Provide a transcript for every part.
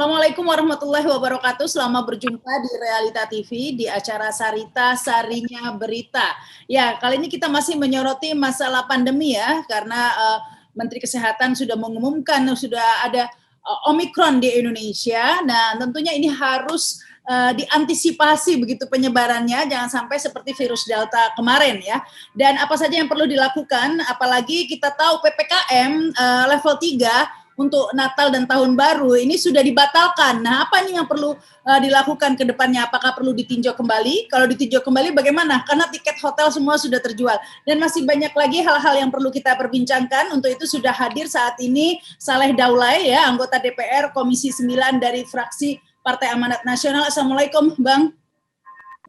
Assalamualaikum warahmatullahi wabarakatuh. Selamat berjumpa di Realita TV di acara Sarita Sarinya Berita. Ya, kali ini kita masih menyoroti masalah pandemi ya, karena Menteri Kesehatan sudah mengumumkan sudah ada Omikron di Indonesia. Nah, tentunya ini harus diantisipasi begitu penyebarannya, jangan sampai seperti virus Delta kemarin ya. Dan apa saja yang perlu dilakukan, apalagi kita tahu PPKM level 3 untuk Natal dan Tahun Baru ini sudah dibatalkan. Nah, apa nih yang perlu dilakukan ke depannya? Apakah perlu ditinjau kembali? Kalau ditinjau kembali bagaimana? Karena tiket hotel semua sudah terjual. Dan masih banyak lagi hal-hal yang perlu kita perbincangkan. Untuk itu sudah hadir saat ini Saleh Daulay, ya, anggota DPR Komisi 9 dari fraksi Partai Amanat Nasional. Assalamualaikum, Bang.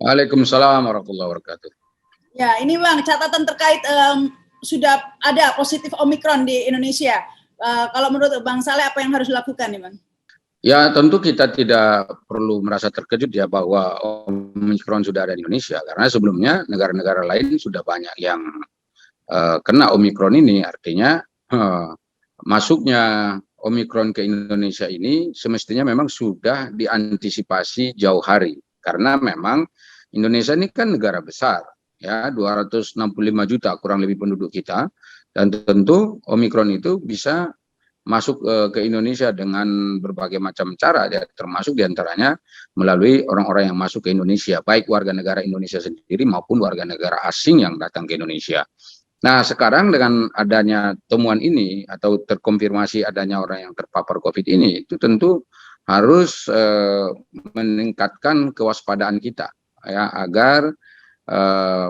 Waalaikumsalam warahmatullahi wabarakatuh. Ya, ini Bang, catatan terkait sudah ada positif Omikron di Indonesia. Kalau menurut Bang Saleh apa yang harus dilakukan nih Bang? Ya tentu kita tidak perlu merasa terkejut ya bahwa Omikron sudah ada di Indonesia, karena sebelumnya negara-negara lain sudah banyak yang kena Omikron ini. Artinya masuknya Omikron ke Indonesia ini semestinya memang sudah diantisipasi jauh hari, karena memang Indonesia ini kan negara besar ya, 265 juta kurang lebih penduduk kita. Dan tentu Omikron itu bisa masuk ke Indonesia dengan berbagai macam cara, ya, termasuk diantaranya melalui orang-orang yang masuk ke Indonesia, baik warga negara Indonesia sendiri maupun warga negara asing yang datang ke Indonesia. Nah, sekarang dengan adanya temuan ini atau terkonfirmasi adanya orang yang terpapar COVID ini, itu tentu harus meningkatkan kewaspadaan kita, ya, agar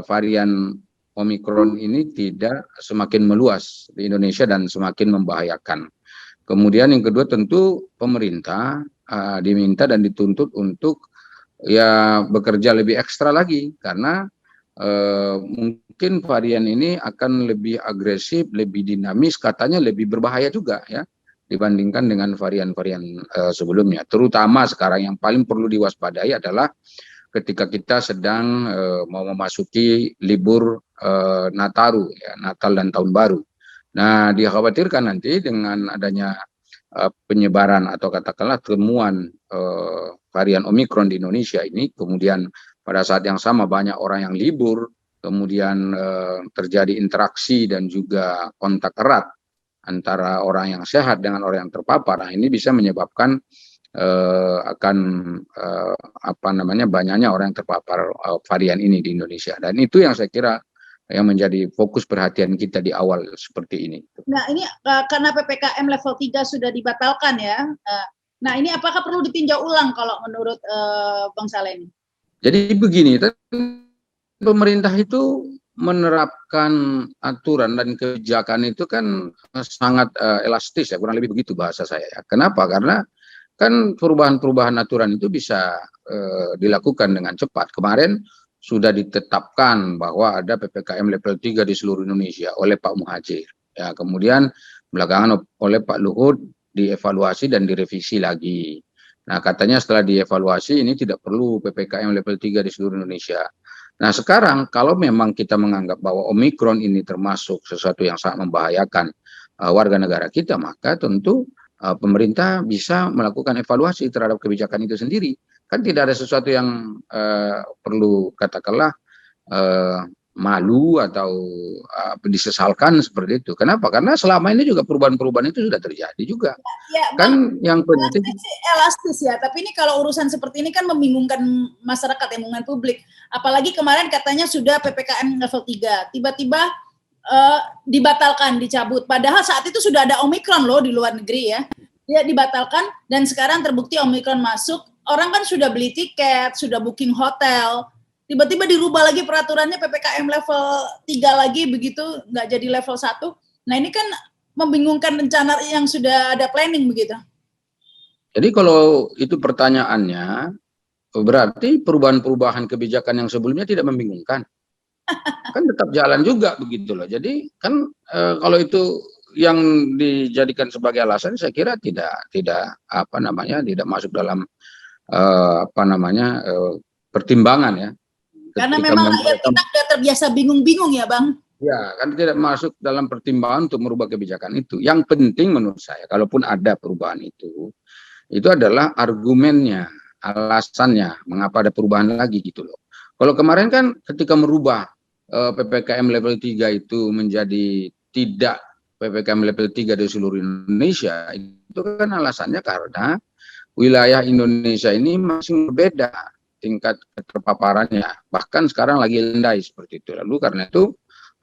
varian Omikron ini tidak semakin meluas di Indonesia dan semakin membahayakan. Kemudian yang kedua tentu pemerintah diminta dan dituntut untuk ya bekerja lebih ekstra lagi, karena mungkin varian ini akan lebih agresif, lebih dinamis, katanya lebih berbahaya juga ya dibandingkan dengan varian-varian sebelumnya. Terutama sekarang yang paling perlu diwaspadai adalah ketika kita sedang mau memasuki libur Nataru, ya, Natal dan Tahun Baru. Nah, dikhawatirkan nanti dengan adanya penyebaran atau katakanlah temuan varian Omikron di Indonesia ini, kemudian pada saat yang sama banyak orang yang libur, kemudian terjadi interaksi dan juga kontak erat antara orang yang sehat dengan orang yang terpapar. Nah, ini bisa menyebabkan akan banyaknya orang yang terpapar varian ini di Indonesia, dan itu yang saya kira yang menjadi fokus perhatian kita di awal seperti ini. Nah, ini karena PPKM level 3 sudah dibatalkan ya. Nah, ini apakah perlu ditinjau ulang kalau menurut Bang Saleh ini? Jadi begini, pemerintah itu menerapkan aturan dan kebijakan itu kan sangat elastis ya, kurang lebih begitu bahasa saya ya. Kenapa? Karena kan perubahan-perubahan aturan itu bisa dilakukan dengan cepat. Kemarin sudah ditetapkan bahwa ada PPKM level 3 di seluruh Indonesia oleh Pak Muhadjir. Ya, kemudian belakangan oleh Pak Luhut dievaluasi dan direvisi lagi. Nah, katanya setelah dievaluasi ini tidak perlu PPKM level 3 di seluruh Indonesia. Nah, sekarang kalau memang kita menganggap bahwa Omikron ini termasuk sesuatu yang sangat membahayakan warga negara kita, maka tentu pemerintah bisa melakukan evaluasi terhadap kebijakan itu sendiri. Kan tidak ada sesuatu yang perlu katakanlah malu atau disesalkan seperti itu. Kenapa? Karena selama ini juga perubahan-perubahan itu sudah terjadi juga. Ya, kan yang penting elastis ya, tapi ini kalau urusan seperti ini kan membingungkan masyarakat, membingungkan publik. Apalagi kemarin katanya sudah PPKM level 3, tiba-tiba dibatalkan, dicabut. Padahal saat itu sudah ada Omikron loh di luar negeri ya. Dia dibatalkan dan sekarang terbukti Omikron masuk. Orang kan sudah beli tiket, sudah booking hotel. Tiba-tiba dirubah lagi peraturannya PPKM level 3 lagi begitu, nggak jadi level 1. Nah, ini kan membingungkan rencana yang sudah ada planning begitu. Jadi kalau itu pertanyaannya, berarti perubahan-perubahan kebijakan yang sebelumnya tidak membingungkan. Kan tetap jalan juga begitu loh. Jadi kan kalau itu yang dijadikan sebagai alasan, saya kira tidak masuk dalam pertimbangan ya. Karena memang rakyat kita sudah terbiasa bingung-bingung ya Bang. Ya, kan tidak masuk dalam pertimbangan untuk merubah kebijakan itu. Yang penting menurut saya, kalaupun ada perubahan itu, itu adalah argumennya, alasannya, mengapa ada perubahan lagi gitu loh. Kalau kemarin kan ketika merubah PPKM level 3 itu menjadi tidak PPKM level 3 di seluruh Indonesia, itu kan alasannya karena wilayah Indonesia ini masih berbeda tingkat keterpaparannya. Bahkan sekarang lagi landai seperti itu. Lalu karena itu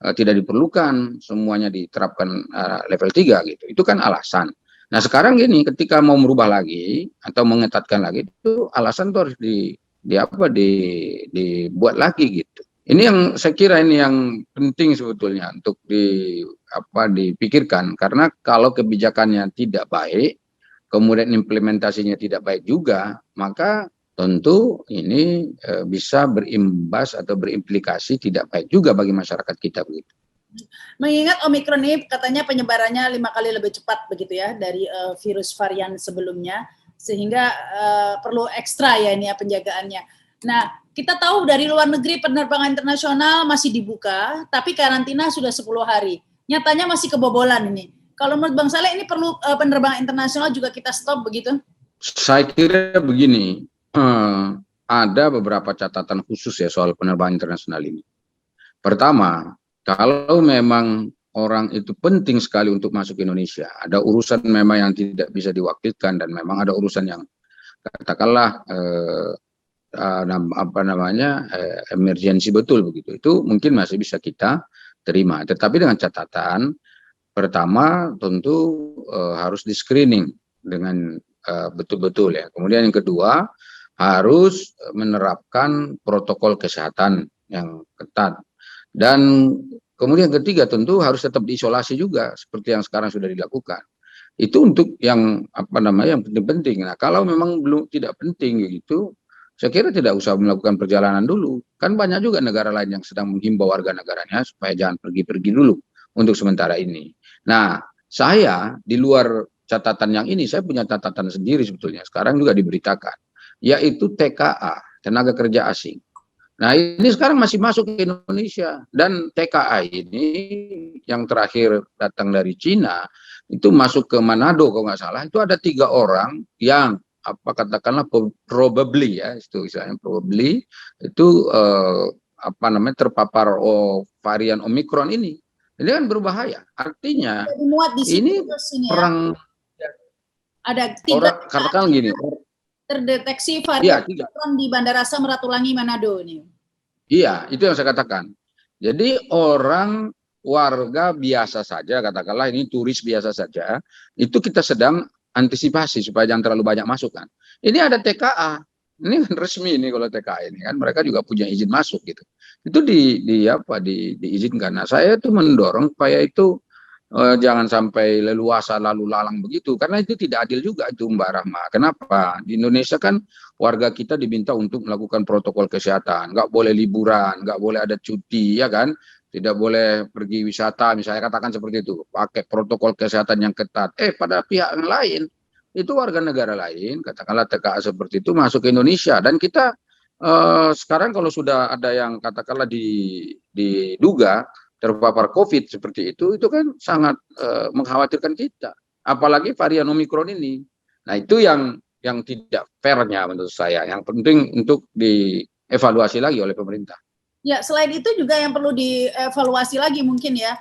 tidak diperlukan semuanya diterapkan level 3 gitu. Itu kan alasan. Nah, sekarang gini, ketika mau merubah lagi atau mengetatkan lagi, itu alasan itu harus dibuat lagi gitu. Ini yang saya kira ini yang penting sebetulnya untuk dipikirkan, karena kalau kebijakannya tidak baik, kemudian implementasinya tidak baik juga, maka tentu ini bisa berimbas atau berimplikasi tidak baik juga bagi masyarakat kita begitu. Mengingat Omikron ini katanya penyebarannya 5 kali lebih cepat begitu ya dari virus varian sebelumnya, sehingga perlu ekstra ya ini ya penjagaannya. Nah, kita tahu dari luar negeri penerbangan internasional masih dibuka, tapi karantina sudah 10 hari. Nyatanya masih kebobolan ini. Kalau menurut Bang Saleh ini perlu penerbangan internasional juga kita stop begitu? Saya kira begini, ada beberapa catatan khusus ya soal penerbangan internasional ini. Pertama, kalau memang orang itu penting sekali untuk masuk ke Indonesia, ada urusan memang yang tidak bisa diwakilkan dan memang ada urusan yang katakanlah emergensi betul begitu, itu mungkin masih bisa kita terima. Tetapi dengan catatan, pertama tentu harus di screening dengan betul-betul ya. Kemudian yang kedua harus menerapkan protokol kesehatan yang ketat. Dan kemudian yang ketiga tentu harus tetap diisolasi juga seperti yang sekarang sudah dilakukan. Itu untuk yang yang penting-penting. Nah, kalau memang tidak penting gitu, saya kira tidak usah melakukan perjalanan dulu. Kan banyak juga negara lain yang sedang menghimbau warga negaranya supaya jangan pergi-pergi dulu untuk sementara ini. Nah, saya di luar catatan yang ini, saya punya catatan sendiri sebetulnya. Sekarang juga diberitakan, yaitu TKA, tenaga kerja asing. Nah, ini sekarang masih masuk ke Indonesia. Dan TKA ini yang terakhir datang dari Cina, itu masuk ke Manado kalau nggak salah, itu ada 3 orang yang katakanlah probably ya, itu istilahnya probably itu terpapar varian Omikron ini. Ini kan berbahaya. Artinya ini perang ada 3 katakan gini, terdeteksi varian Omikron di Bandara Samratulangi Manado ini. Iya, itu yang saya katakan. Jadi warga biasa saja, katakanlah ini turis biasa saja, itu kita sedang antisipasi supaya jangan terlalu banyak masuk kan. Ini ada TKA, ini kan resmi ini kalau TKA ini kan, mereka juga punya izin masuk gitu. Itu diizinkan. Nah, saya itu mendorong supaya itu jangan sampai leluasa lalu lalang begitu, karena itu tidak adil juga itu Mbak Rahma. Kenapa? Di Indonesia kan warga kita diminta untuk melakukan protokol kesehatan, nggak boleh liburan, nggak boleh ada cuti, ya kan? Tidak boleh pergi wisata, misalnya katakan seperti itu, pakai protokol kesehatan yang ketat. Pada pihak yang lain, itu warga negara lain, katakanlah TKA seperti itu masuk ke Indonesia, dan kita sekarang kalau sudah ada yang katakanlah diduga terpapar COVID seperti itu kan sangat mengkhawatirkan kita. Apalagi varian Omikron ini. Nah, itu yang tidak fairnya menurut saya. Yang penting untuk dievaluasi lagi oleh pemerintah. Ya, selain itu juga yang perlu dievaluasi lagi mungkin ya.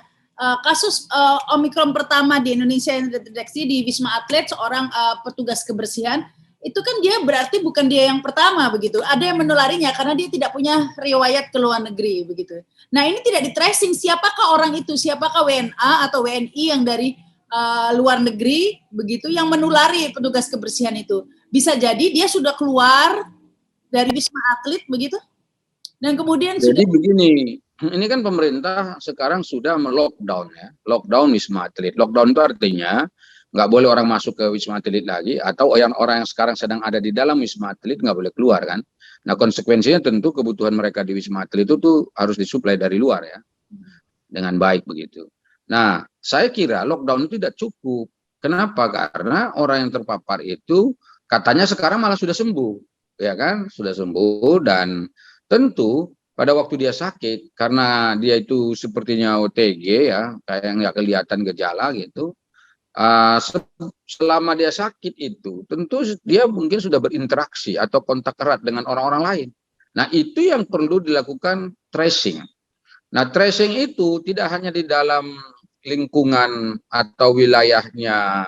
Kasus Omikron pertama di Indonesia yang terdeteksi di Wisma Atlet, seorang petugas kebersihan, itu kan dia berarti bukan dia yang pertama begitu. Ada yang menularinya karena dia tidak punya riwayat ke luar negeri begitu. Nah, ini tidak di-tracing siapakah orang itu, siapakah WNA atau WNI yang dari luar negeri begitu yang menulari petugas kebersihan itu. Bisa jadi dia sudah keluar dari Wisma Atlet begitu. Dan kemudian jadi begini, ini kan pemerintah sekarang sudah melockdown ya. Lockdown Wisma Atlet. Lockdown itu artinya nggak boleh orang masuk ke Wisma Atlet lagi, atau orang yang sekarang sedang ada di dalam Wisma Atlet nggak boleh keluar kan. Nah, konsekuensinya tentu kebutuhan mereka di Wisma Atlet itu tuh harus disuplai dari luar ya, dengan baik begitu. Nah, saya kira lockdown itu tidak cukup. Kenapa? Karena orang yang terpapar itu katanya sekarang malah sudah sembuh, ya kan? Sudah sembuh, dan tentu pada waktu dia sakit, karena dia itu sepertinya OTG ya, kayak nggak kelihatan gejala gitu, selama dia sakit itu tentu dia mungkin sudah berinteraksi atau kontak erat dengan orang-orang lain. Nah, itu yang perlu dilakukan tracing. Nah, tracing itu tidak hanya di dalam lingkungan atau wilayahnya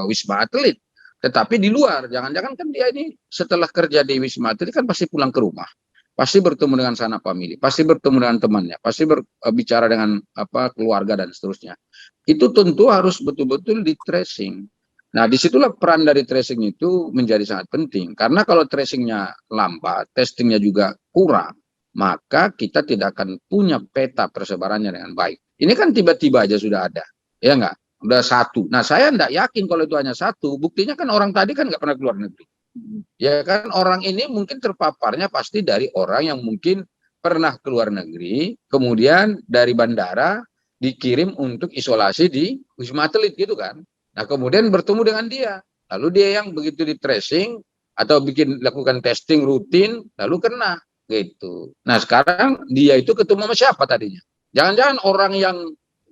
Wisma Atlet, tetapi di luar. Jangan-jangan kan dia ini setelah kerja di Wisma Atlet kan pasti pulang ke rumah, pasti bertemu dengan sanak famili, pasti bertemu dengan temannya, pasti berbicara dengan keluarga dan seterusnya. Itu tentu harus betul-betul di tracing. Nah, disitulah peran dari tracing itu menjadi sangat penting. Karena kalau tracingnya lambat, testingnya juga kurang, maka kita tidak akan punya peta persebarannya dengan baik. Ini kan tiba-tiba aja sudah ada, ya nggak? Udah satu. Nah, saya nggak yakin kalau itu hanya satu. Buktinya kan orang tadi kan nggak pernah keluar negeri. Ya kan, orang ini mungkin terpaparnya pasti dari orang yang mungkin pernah keluar negeri, kemudian dari bandara dikirim untuk isolasi di Wisma Atlet gitu kan. Nah, kemudian bertemu dengan dia. Lalu dia yang begitu di tracing atau lakukan testing rutin, lalu kena gitu. Nah, sekarang dia itu ketemu sama siapa tadinya? Jangan-jangan orang yang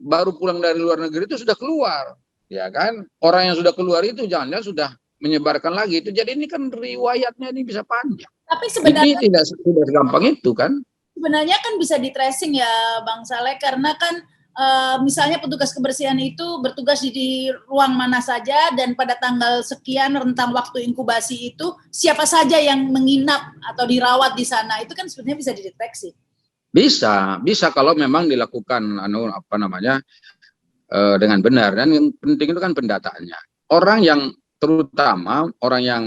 baru pulang dari luar negeri itu sudah keluar, ya kan? Orang yang sudah keluar itu jangan-jangan sudah menyebarkan lagi itu. Jadi ini kan riwayatnya ini bisa panjang. Tapi sebenarnya ini tidak gampang itu kan. Sebenarnya kan bisa di tracing ya Bang Saleh, karena kan misalnya petugas kebersihan itu bertugas di ruang mana saja dan pada tanggal sekian rentang waktu inkubasi itu siapa saja yang menginap atau dirawat di sana, itu kan sebenarnya bisa dideteksi. Bisa kalau memang dilakukan dengan benar, dan yang penting itu kan pendataannya. Orang yang terutama orang yang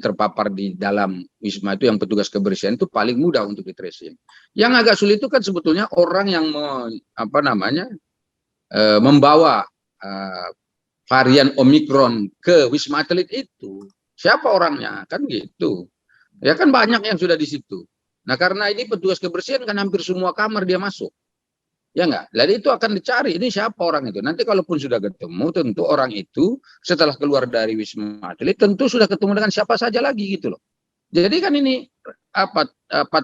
terpapar di dalam Wisma itu yang petugas kebersihan itu paling mudah untuk di tracing. Yang agak sulit itu kan sebetulnya orang yang membawa varian Omikron ke Wisma Atlet itu. Siapa orangnya? Kan gitu. Ya kan banyak yang sudah di situ. Nah, karena ini petugas kebersihan kan hampir semua kamar dia masuk. Ya enggak? Jadi itu akan dicari, ini siapa orang itu. Nanti kalaupun sudah ketemu, tentu orang itu setelah keluar dari Wisma Atlet tentu sudah ketemu dengan siapa saja lagi gitu loh. Jadi kan ini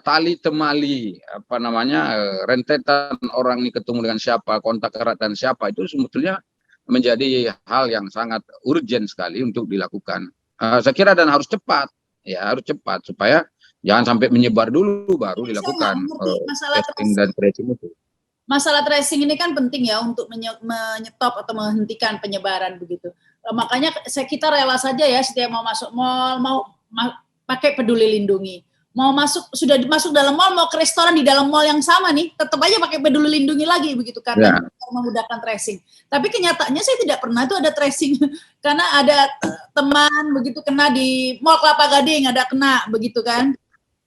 tali temali rentetan orang ini ketemu dengan siapa, kontak erat dan siapa, itu sebetulnya menjadi hal yang sangat urgent sekali untuk dilakukan. Saya kira dan harus cepat, ya harus cepat supaya jangan sampai menyebar dulu baru dilakukan testing dan tracing itu. Masalah tracing ini kan penting ya untuk menyetop atau menghentikan penyebaran begitu. Makanya kita rela saja ya setiap mau masuk mall mau pakai Peduli Lindungi. Mau sudah masuk dalam mall, mau ke restoran di dalam mall yang sama nih, tetap aja pakai Peduli Lindungi lagi begitu karena memudahkan tracing. Tapi kenyataannya saya tidak pernah tuh ada tracing karena ada teman begitu kena di Mall Kelapa Gading, ada kena begitu kan.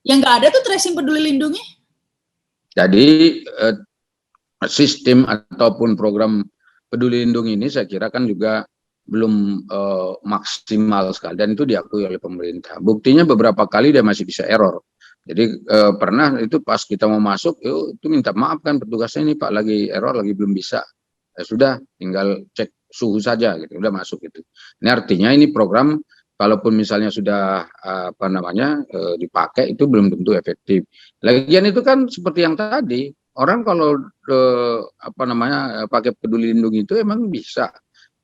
Yang nggak ada tuh tracing Peduli Lindungi. Jadi sistem ataupun program Peduli Lindungi ini saya kira kan juga belum maksimal sekali dan itu diakui oleh pemerintah. Buktinya beberapa kali dia masih bisa error. Jadi pernah itu pas kita mau masuk itu minta maaf kan petugasnya ini Pak lagi error, lagi belum bisa. Sudah tinggal cek suhu saja gitu, udah masuk gitu. Ini artinya ini program kalaupun misalnya sudah dipakai itu belum tentu efektif. Lagian itu kan seperti yang tadi, orang kalau pakai Peduli Lindungi itu emang bisa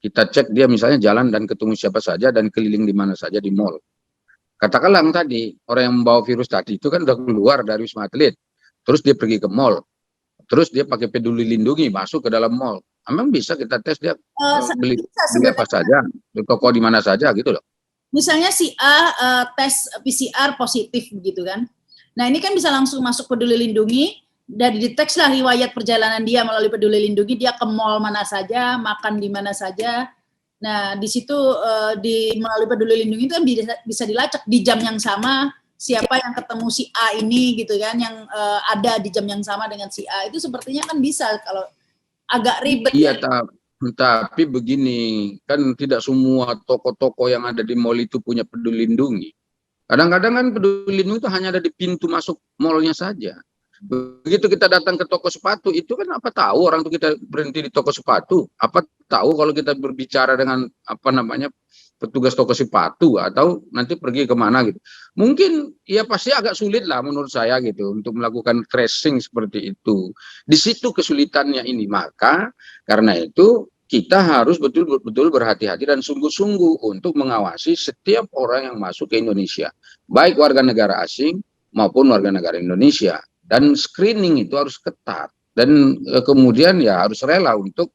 kita cek dia misalnya jalan dan ketemu siapa saja dan keliling di mana saja di mall. Katakanlah yang tadi orang yang membawa virus tadi itu kan udah keluar dari Wisma Atlet, terus dia pergi ke mall, terus dia pakai Peduli Lindungi masuk ke dalam mall. Emang bisa kita tes dia beli apa saja, di toko di mana saja gitu loh. Misalnya si A tes PCR positif begitu kan. Nah ini kan bisa langsung masuk Peduli Lindungi dan dideteksi lah riwayat perjalanan dia melalui Peduli Lindungi, dia ke mall mana saja, makan di mana saja. Nah di situ melalui Peduli Lindungi itu kan bisa dilacak di jam yang sama siapa yang ketemu si A ini gitu kan, yang ada di jam yang sama dengan si A, itu sepertinya kan bisa. Kalau agak ribet. Iya, tapi begini, kan tidak semua toko-toko yang ada di mall itu punya Peduli Lindungi. Kadang-kadang kan Peduli Lindungi itu hanya ada di pintu masuk mallnya saja. Begitu kita datang ke toko sepatu, itu kan apa tahu orang tuh kita berhenti di toko sepatu, apa tahu kalau kita berbicara dengan petugas toko sepatu atau nanti pergi kemana gitu. Mungkin ya pasti agak sulit lah menurut saya gitu untuk melakukan tracing seperti itu. Di situ kesulitannya ini, maka karena itu kita harus betul-betul berhati-hati dan sungguh-sungguh untuk mengawasi setiap orang yang masuk ke Indonesia, baik warga negara asing maupun warga negara Indonesia. Dan screening itu harus ketat dan kemudian ya harus rela untuk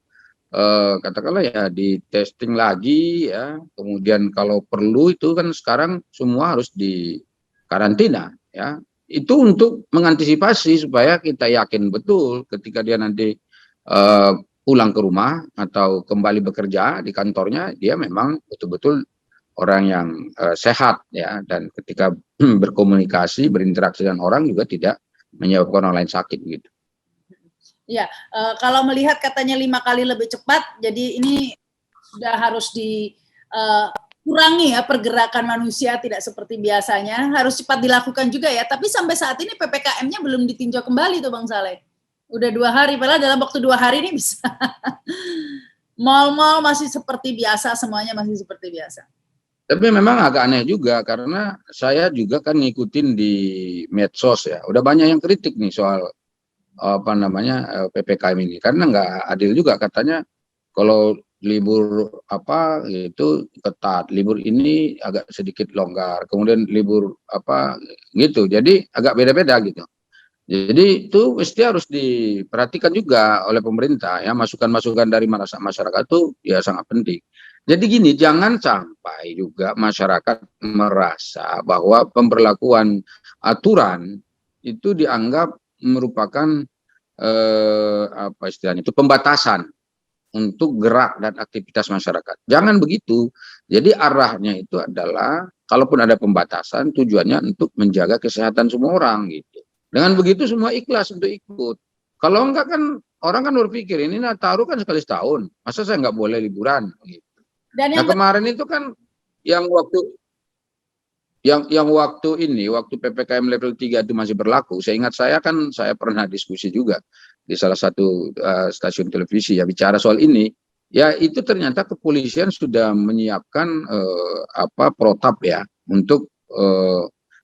katakanlah ya di testing lagi ya. Kemudian kalau perlu itu kan sekarang semua harus di karantina ya. Itu untuk mengantisipasi supaya kita yakin betul ketika dia nanti uh, pulang ke rumah atau kembali bekerja di kantornya, dia memang betul-betul orang yang sehat ya, dan ketika berkomunikasi berinteraksi dengan orang juga tidak menyebabkan orang lain sakit gitu. Ya, kalau melihat katanya 5 kali lebih cepat, jadi ini sudah harus dikurangi ya pergerakan manusia, tidak seperti biasanya, harus cepat dilakukan juga ya. Tapi sampai saat ini PPKM-nya belum ditinjau kembali tuh Bang Saleh. Udah 2 hari, padahal dalam waktu 2 hari ini bisa. Mal-mal masih seperti biasa, semuanya masih seperti biasa. Tapi memang agak aneh juga karena saya juga kan ngikutin di medsos ya. Udah banyak yang kritik nih soal apa namanya PPKM ini karena nggak adil juga, katanya kalau libur apa itu ketat, libur ini agak sedikit longgar, kemudian libur apa gitu, jadi agak beda-beda gitu. Jadi itu mesti harus diperhatikan juga oleh pemerintah ya, masukan-masukan dari masyarakat itu ya sangat penting. Jadi gini, jangan sampai juga masyarakat merasa bahwa pemberlakuan aturan itu dianggap merupakan apa istilahnya itu pembatasan untuk gerak dan aktivitas masyarakat. Jangan begitu. Jadi arahnya itu adalah kalaupun ada pembatasan tujuannya untuk menjaga kesehatan semua orang gitu. Dengan begitu semua ikhlas untuk ikut. Kalau enggak kan orang kan berpikir ini Nataru kan sekali setahun, masa saya nggak boleh liburan gitu. Dan Nah kemarin itu kan yang waktu waktu PPKM level 3 itu masih berlaku, saya ingat saya kan saya pernah diskusi juga di salah satu stasiun televisi ya bicara soal ini. Ya itu ternyata kepolisian sudah menyiapkan apa protap ya untuk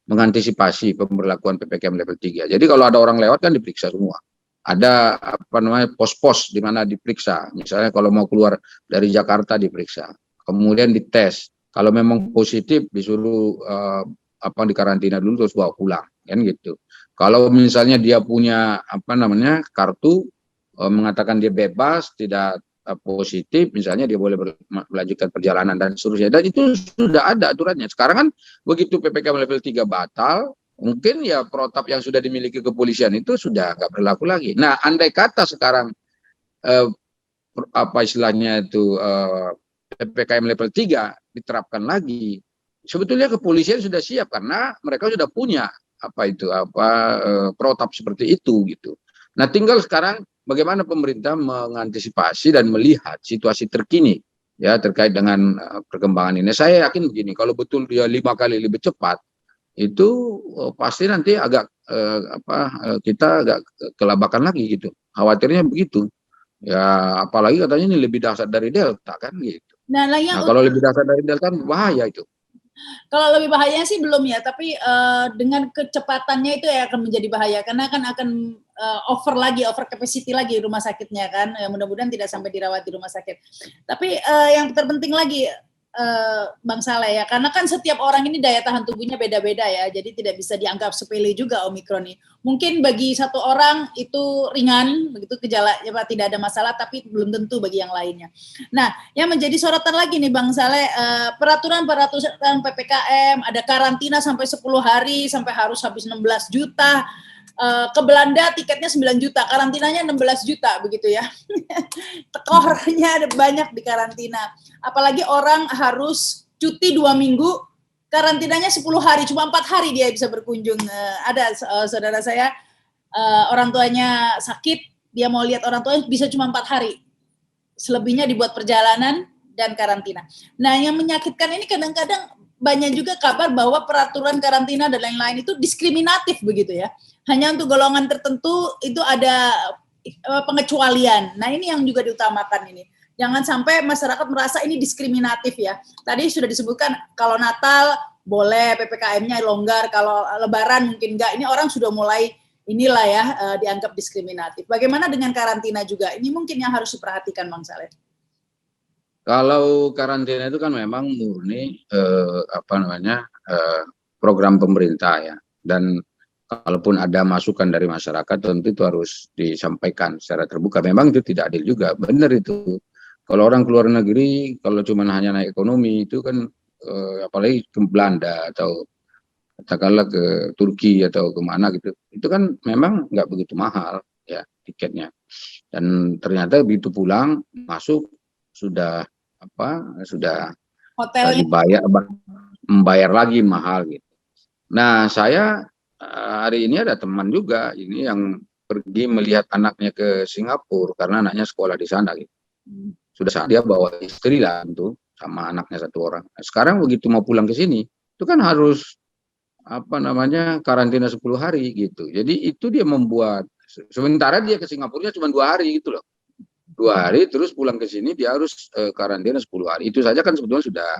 mengantisipasi pemberlakuan PPKM level 3. Jadi kalau ada orang lewat kan diperiksa semua. Ada apa namanya pos-pos di mana diperiksa. Misalnya kalau mau keluar dari Jakarta diperiksa. Kemudian dites. Kalau memang positif disuruh apa dikarantina dulu terus bawa pulang kan gitu. Kalau misalnya dia punya apa namanya kartu mengatakan dia bebas tidak positif misalnya dia boleh melanjutkan perjalanan dan seterusnya, dan itu sudah ada aturannya. Sekarang kan begitu PPKM level 3 batal, mungkin ya protap yang sudah dimiliki kepolisian itu sudah nggak berlaku lagi. Nah andai kata sekarang apa istilahnya itu PPKM level 3 diterapkan lagi, sebetulnya kepolisian sudah siap karena mereka sudah punya apa itu protap seperti itu gitu. Nah tinggal sekarang bagaimana pemerintah mengantisipasi dan melihat situasi terkini ya terkait dengan perkembangan ini. Saya yakin begini, kalau betul dia 5 kali lebih cepat itu pasti nanti agak kita agak kelabakan lagi gitu. Khawatirnya begitu. Ya apalagi katanya ini lebih dahsyat dari Delta kan gitu. Nah, Kalau lebih dahsyat dari Delta bahaya itu. Kalau lebih bahayanya sih belum ya, tapi dengan kecepatannya itu ya akan menjadi bahaya karena kan akan over capacity lagi rumah sakitnya kan. Ya, mudah-mudahan tidak sampai dirawat di rumah sakit. Tapi yang terpenting lagi Bang Saleh ya, karena kan setiap orang ini daya tahan tubuhnya beda-beda ya, jadi tidak bisa dianggap sepele juga Omikron ini. Mungkin bagi satu orang itu ringan, begitu gejalanya tidak ada masalah, tapi belum tentu bagi yang lainnya. Nah, yang menjadi sorotan lagi nih Bang Saleh, peraturan PPKM, ada karantina sampai 10 hari, sampai harus habis 16 juta, ke Belanda tiketnya 9 juta, karantinanya 16 juta begitu ya. Tekornya ada banyak di karantina. Apalagi orang harus cuti 2 minggu, karantinanya 10 hari, cuma 4 hari dia bisa berkunjung. Ada saudara saya, orang tuanya sakit, dia mau lihat orang tuanya bisa cuma 4 hari. Selebihnya dibuat perjalanan dan karantina. Nah, yang menyakitkan ini kadang-kadang banyak juga kabar bahwa peraturan karantina dan lain-lain itu diskriminatif begitu ya. Hanya untuk golongan tertentu itu ada pengecualian. Nah, ini yang juga diutamakan ini. Jangan sampai masyarakat merasa ini diskriminatif ya. Tadi sudah disebutkan kalau Natal boleh PPKM-nya longgar, kalau Lebaran mungkin enggak. Ini orang sudah mulai inilah ya dianggap diskriminatif. Bagaimana dengan karantina juga? Ini mungkin yang harus diperhatikan Bang Saleh. Kalau karantina itu kan memang murni program pemerintah ya. Dan kalaupun ada masukan dari masyarakat tentu itu harus disampaikan secara terbuka. Memang itu tidak adil juga, benar itu. Kalau orang keluar negeri, kalau cuma hanya naik ekonomi itu kan apalagi ke Belanda atau katakanlah ke Turki atau kemana gitu, itu kan memang nggak begitu mahal ya tiketnya. Dan ternyata begitu pulang masuk sudah sudah Hotelnya membayar lagi mahal gitu. Nah saya hari ini ada teman juga ini yang pergi melihat anaknya ke Singapura karena anaknya sekolah di sana gitu. Sudah saat dia bawa istri lah tentu sama anaknya satu orang. Nah, sekarang begitu mau pulang ke sini itu kan harus karantina 10 hari gitu. Jadi itu dia membuat, sementara dia ke Singapura cuma 2 hari gitu loh. 2 hari terus pulang ke sini dia harus karantina 10 hari. Itu saja kan sebetulnya sudah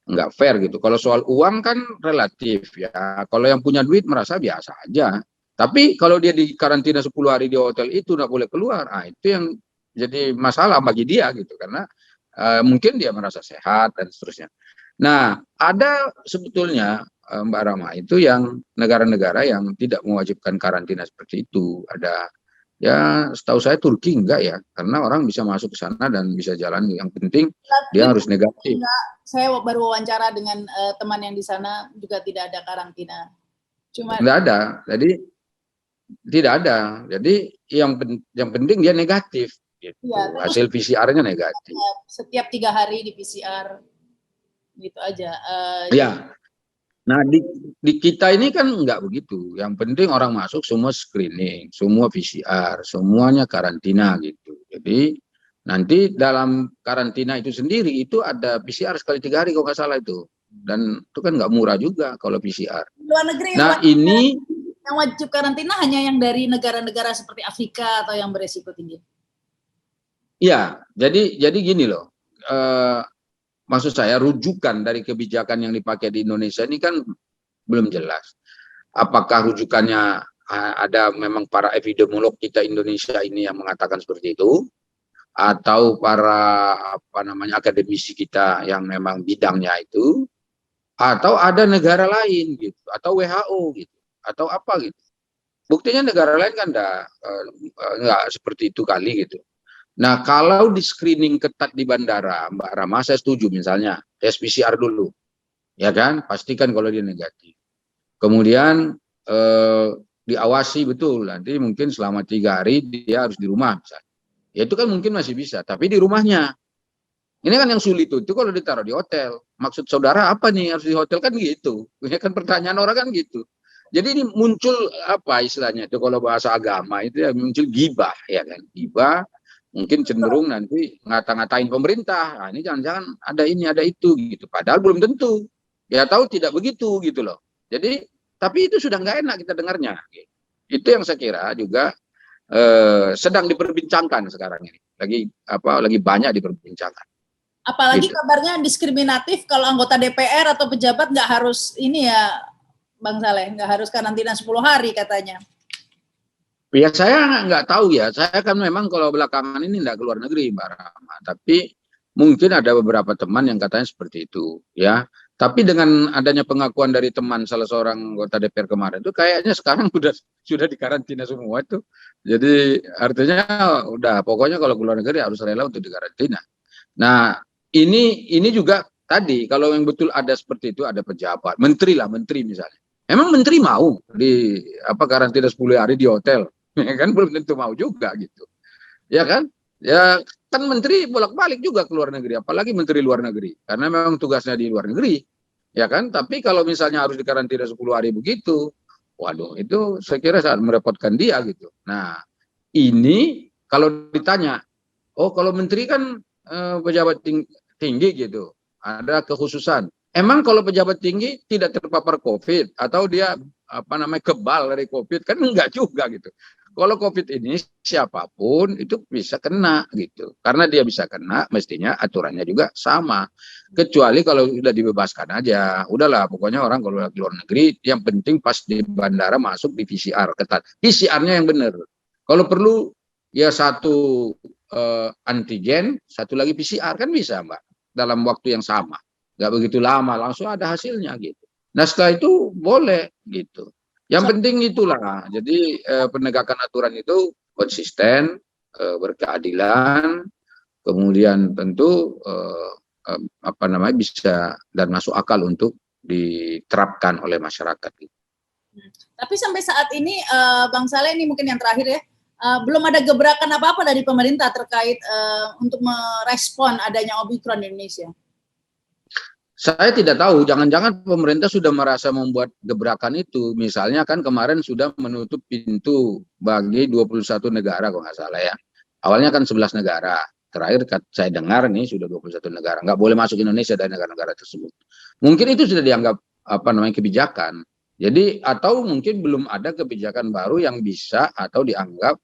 nggak fair gitu. Kalau soal uang kan relatif ya. Kalau yang punya duit merasa biasa aja. Tapi kalau dia di karantina 10 hari di hotel itu nggak boleh keluar, itu yang jadi masalah bagi dia gitu. Karena mungkin dia merasa sehat dan seterusnya. Nah, ada sebetulnya Mbak Rama itu yang negara-negara yang tidak mewajibkan karantina seperti itu. Ada ya setahu saya Turki enggak ya, karena orang bisa masuk ke sana dan bisa jalan. Yang penting dia harus negatif. Saya baru wawancara dengan teman yang di sana juga tidak ada karantina. Cuma tidak ada. Jadi tidak ada. Jadi yang penting dia negatif. Gitu. Ya, hasil PCR-nya negatif. Setiap 3 hari di PCR, gitu aja. Ya. Nah di kita ini kan nggak begitu. Yang penting orang masuk semua screening, semua PCR, semuanya karantina gitu. Jadi nanti dalam karantina itu sendiri itu ada PCR sekali 3 hari kalau nggak salah itu. Dan itu kan nggak murah juga kalau PCR. Luar negeri nah ini yang wajib karantina hanya yang dari negara-negara seperti Afrika atau yang beresiko tinggi. Iya, jadi gini loh. Maksud saya rujukan dari kebijakan yang dipakai di Indonesia ini kan belum jelas. Apakah rujukannya ada memang para epidemiolog kita Indonesia ini yang mengatakan seperti itu, atau para akademisi kita yang memang bidangnya itu, atau ada negara lain gitu, atau WHO gitu, atau apa gitu. Buktinya negara lain kan nggak seperti itu kali gitu. Nah, kalau di screening ketat di bandara, Mbak Rama, saya setuju misalnya tes PCR dulu, ya kan? Pastikan kalau dia negatif. Kemudian diawasi betul, nanti mungkin selama 3 hari dia harus di rumah misalnya. Ya itu kan mungkin masih bisa, tapi di rumahnya. Ini kan yang sulit itu kalau ditaruh di hotel. Maksud saudara apa nih harus di hotel kan gitu? Ini kan pertanyaan orang kan gitu. Jadi ini muncul apa istilahnya itu kalau bahasa agama itu ya muncul gibah ya kan? Gibah mungkin cenderung nanti ngata-ngatain pemerintah. Nah, ini jangan-jangan ada ini ada itu gitu. Padahal belum tentu. Ya tahu tidak begitu gitu loh. Jadi tapi itu sudah nggak enak kita dengarnya. Itu yang saya kira juga sedang diperbincangkan sekarang ini. Lagi banyak diperbincangkan. Apalagi gitu. Kabarnya diskriminatif kalau anggota DPR atau pejabat nggak harus ini ya, Bang Saleh, nggak harus karantina 10 hari katanya. Ya saya nggak tahu ya, saya kan memang kalau belakangan ini nggak keluar negeri Mbak Rahma, tapi mungkin ada beberapa teman yang katanya seperti itu ya. Tapi dengan adanya pengakuan dari teman salah seorang anggota DPR kemarin itu kayaknya sekarang sudah dikarantina semua itu. Jadi artinya udah pokoknya kalau keluar negeri harus rela untuk dikarantina. Nah ini juga tadi kalau yang betul ada seperti itu ada pejabat, menteri misalnya. Emang menteri mau di karantina 10 hari di hotel? Kan belum tentu mau juga gitu. Ya kan? Ya kan menteri bolak-balik juga ke luar negeri, apalagi menteri luar negeri. Karena memang tugasnya di luar negeri. Ya kan? Tapi kalau misalnya harus dikarantina 10 hari begitu, waduh itu saya kira sangat merepotkan dia gitu. Nah, ini kalau ditanya, oh kalau menteri kan pejabat tinggi gitu, ada kekhususan. Emang kalau pejabat tinggi tidak terpapar COVID atau dia kebal dari COVID kan enggak juga gitu. Kalau COVID ini siapapun itu bisa kena gitu. Karena dia bisa kena, mestinya aturannya juga sama. Kecuali kalau sudah dibebaskan aja. Udahlah, pokoknya orang kalau di luar negeri, yang penting pas di bandara masuk di PCR ketat. PCR-nya yang benar. Kalau perlu ya satu antigen, satu lagi PCR, kan bisa Mbak, dalam waktu yang sama, nggak begitu lama langsung ada hasilnya gitu. Nah setelah itu boleh gitu. Yang penting itulah, jadi penegakan aturan itu konsisten, berkeadilan, kemudian tentu bisa dan masuk akal untuk diterapkan oleh masyarakat. Tapi sampai saat ini, Bang Saleh, ini mungkin yang terakhir ya, belum ada gebrakan apa-apa dari pemerintah terkait untuk merespon adanya Omikron di Indonesia. Saya tidak tahu, jangan-jangan pemerintah sudah merasa membuat gebrakan itu. Misalnya kan kemarin sudah menutup pintu bagi 21 negara kalau nggak salah ya. Awalnya kan 11 negara. Terakhir saya dengar nih sudah 21 negara. Nggak boleh masuk Indonesia dari negara-negara tersebut. Mungkin itu sudah dianggap kebijakan. Jadi atau mungkin belum ada kebijakan baru yang bisa atau dianggap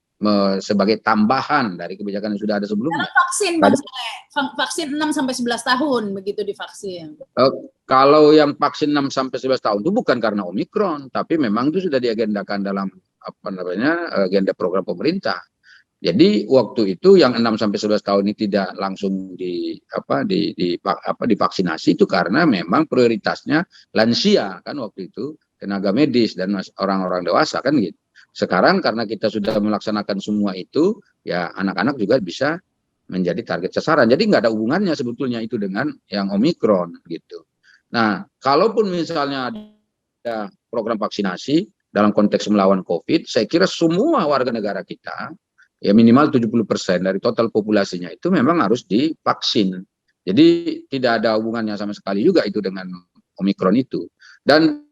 sebagai tambahan dari kebijakan yang sudah ada sebelumnya. Karena vaksin, Bang Saleh, vaksin 6-11 tahun begitu divaksin. Kalau yang vaksin 6-11 tahun itu bukan karena Omikron, tapi memang itu sudah diagendakan dalam agenda program pemerintah. Jadi waktu itu yang 6-11 tahun ini tidak langsung divaksinasi itu karena memang prioritasnya lansia kan waktu itu, tenaga medis dan orang-orang dewasa kan gitu. Sekarang karena kita sudah melaksanakan semua itu, ya anak-anak juga bisa menjadi target sasaran. Jadi nggak ada hubungannya sebetulnya itu dengan yang Omikron gitu. Nah, kalaupun misalnya ada program vaksinasi dalam konteks melawan COVID, saya kira semua warga negara kita, ya minimal 70% dari total populasinya itu memang harus divaksin. Jadi tidak ada hubungannya sama sekali juga itu dengan Omikron itu. Dan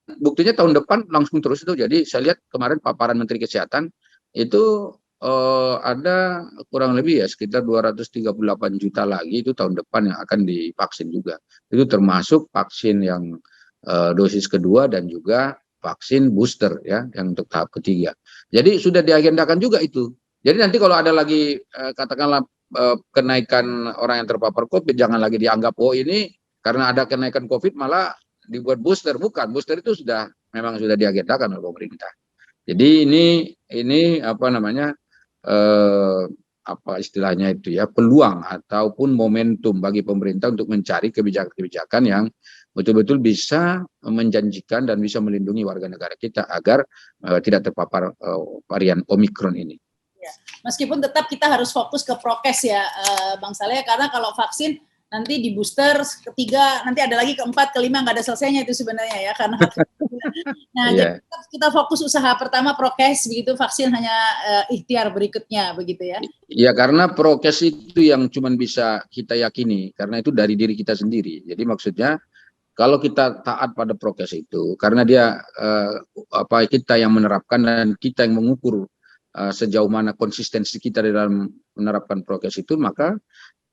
buktinya tahun depan langsung terus itu. Jadi saya lihat kemarin paparan Menteri Kesehatan itu ada kurang lebih ya sekitar 238 juta lagi itu tahun depan yang akan divaksin juga. Itu termasuk vaksin yang dosis kedua dan juga vaksin booster ya yang untuk tahap ketiga. Jadi sudah diagendakan juga itu. Jadi nanti kalau ada lagi katakanlah kenaikan orang yang terpapar COVID, jangan lagi dianggap ini karena ada kenaikan COVID malah dibuat booster. Bukan, booster itu memang sudah diagendakan oleh pemerintah. Jadi ini istilahnya itu ya, peluang ataupun momentum bagi pemerintah untuk mencari kebijakan-kebijakan yang betul-betul bisa menjanjikan dan bisa melindungi warga negara kita agar tidak terpapar varian Omikron ini. Ya. Meskipun tetap kita harus fokus ke prokes ya, Bang Saleh, karena kalau vaksin nanti di booster ketiga, nanti ada lagi keempat, kelima, nggak ada selesainya itu sebenarnya ya, karena jadi kita fokus usaha pertama prokes begitu, vaksin hanya ikhtiar berikutnya begitu ya. Ya karena prokes itu yang cuman bisa kita yakini, karena itu dari diri kita sendiri. Jadi maksudnya kalau kita taat pada prokes itu, karena dia kita yang menerapkan dan kita yang mengukur sejauh mana konsistensi kita dalam menerapkan prokes itu, maka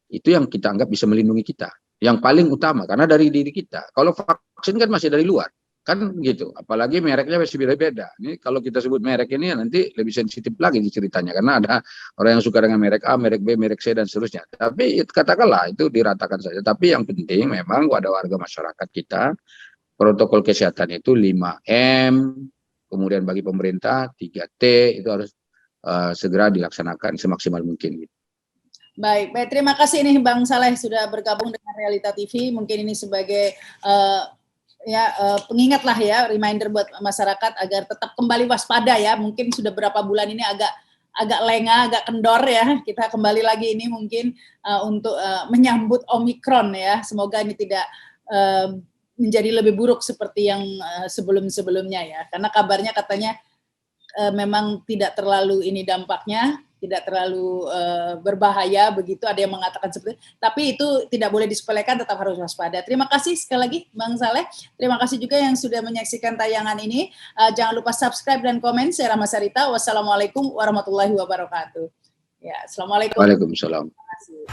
itu yang kita anggap bisa melindungi kita. Yang paling utama, karena dari diri kita. Kalau vaksin kan masih dari luar, kan gitu. Apalagi mereknya masih beda-beda. Ini kalau kita sebut merek ini nanti lebih sensitif lagi ceritanya, karena ada orang yang suka dengan merek A, merek B, merek C, dan seterusnya. Tapi katakanlah itu diratakan saja. Tapi yang penting memang pada warga masyarakat kita, protokol kesehatan itu 5M, kemudian bagi pemerintah 3T, itu harus segera dilaksanakan semaksimal mungkin. Baik, terima kasih nih Bang Saleh sudah bergabung dengan Realita TV. Mungkin ini sebagai pengingat lah ya, reminder buat masyarakat agar tetap kembali waspada ya. Mungkin sudah berapa bulan ini agak lengah, agak kendor ya. Kita kembali lagi ini mungkin untuk menyambut Omikron ya. Semoga ini tidak menjadi lebih buruk seperti yang sebelum-sebelumnya ya. Karena kabarnya katanya memang tidak terlalu ini dampaknya, tidak terlalu berbahaya begitu, ada yang mengatakan seperti itu, tapi itu tidak boleh disepelekan, tetap harus waspada. Terima kasih sekali lagi Bang Saleh, terima kasih juga yang sudah menyaksikan tayangan ini. Jangan lupa subscribe dan komen. Saya Rahma Sarita, wassalamualaikum warahmatullahi wabarakatuh. Ya, assalamualaikum. Waalaikumsalam. Terima kasih.